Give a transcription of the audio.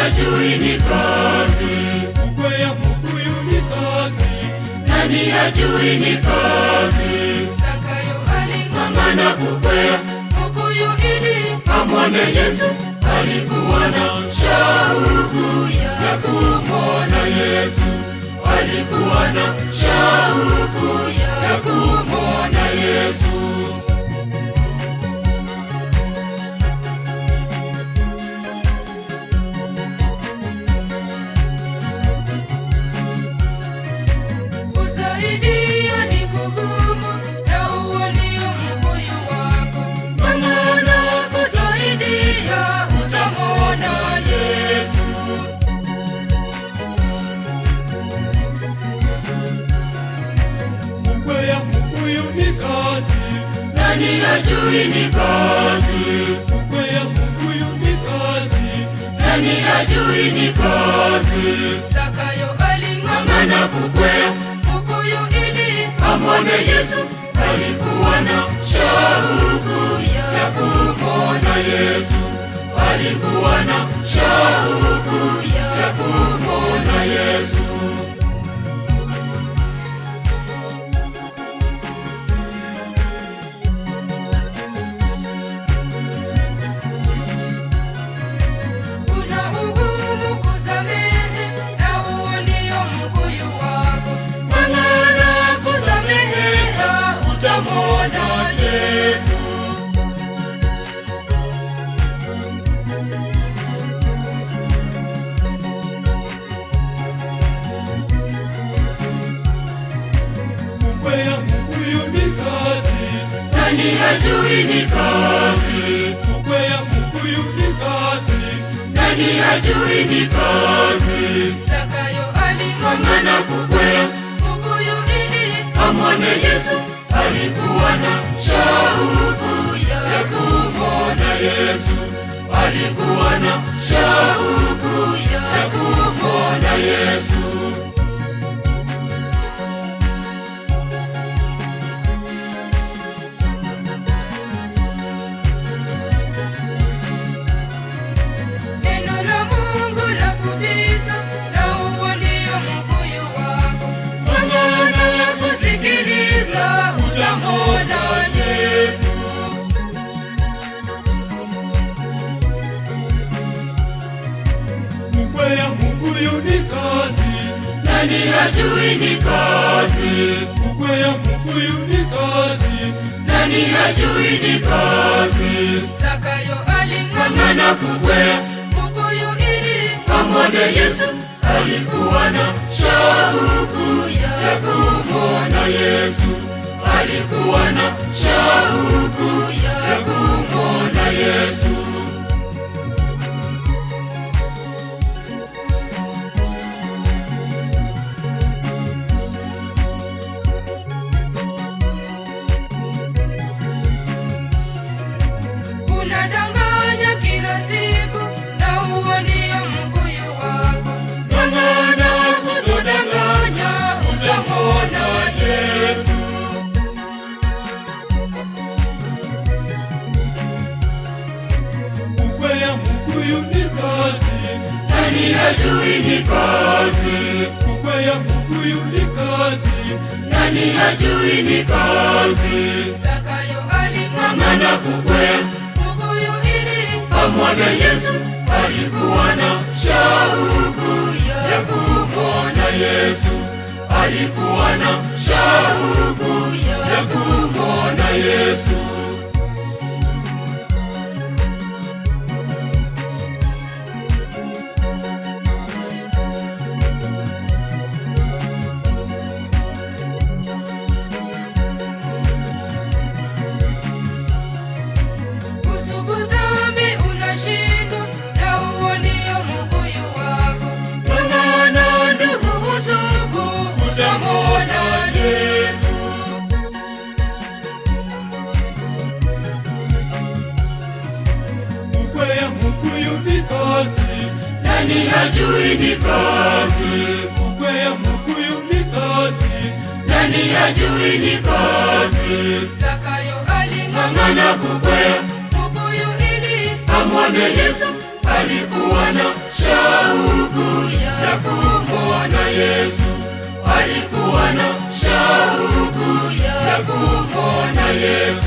hajui ni kazi? Kukwea mukuyu ni kazi. Nani hajui ni kazi? Zakayo aling'ang'ana kukwea mukuyu ili amwone Yesu. Alikuwa na shauku ya kumwona Yesu. Alikuwa na shauku ya kumwona Yesu. kusaidia ni kugumu, na huo ndio mbuyu wako. Ng'ang'ana kusaidia, utamwona Yesu. Kukwea mukuyu ni kazi. Nani hajui ni kazi? Kukwea mukuyu ni kazi. Nani hajui ni kazi? Zakayo aling'ang'ana Ng'ang'ana kukwea mukuyu ili amwone Yesu. Alikuwa na shauku ya kumwona Yesu. Alikuwa na shauku ya kumwona Yesu. kuna ugumu kusamehe, na huo ndio mbuyu wako. Ng'ang'ana kusamehea, utamwona Yesu. Kukwea mukuyu ni kazi. Nani hajui ni kazi? Kukwea mukuyu ni kazi. Nani hajui ni kazi? Zakayo aling'ang'ana Ng'ang'ana kukwea mukuyu ili amwone Yesu. Alikuwa na shauku ya kumwona Yesu. Alikuwa na shauku ya kumwona Yesu. neno la Mungu la kupita, na huo ndio mbuyu wako. Ng'ang'ana kusikiliza, utamwona Yesu. Kukwea mukuyu ni kazi. Nani hajui ni kazi? Kukwea mukuyu ni kazi. Nani hajui ni kazi? Zakayo aling'ang'ana Ng'ang'ana kukwea mukuyu ili amwone Yesu. Alikuwa na shauku ya kumwona Yesu. Alikuwa na shauku ya kumwona Yesu. unadanganya kila siku, na huo ndio mbuyu wako. Ng'ang'ana kutodanganya, utamwona Yesu. Kukwea mukuyu ni kazi. Nani hajui ni kazi? Kukwea mukuyu ni kazi. Nani hajui ni kazi? Zakayo aling'ang'ana Ng'ang'ana kukwea mukuyu ili amwone Yesu. Alikuwa na shauku ya kumwona Yesu. Alikuwa na shauku ya kumwona Yesu. kutubu dhambi unashindwa, na huo ndio mbuyu wako. Ng'ang'ana ndugu, utubu, utamwona Yesu. Kukwea mukuyu ni kazi. Nani hajui ni kazi? Kukwea mukuyu ni kazi. Nani hajui ni kazi? Zakayo aling'ang'ana Ng'ang'ana kukwea mukuyu ili amwone Yesu. alikuwa na shauku ya kumwona Yesu, alikuwa na shauku ya kumwona Yesu.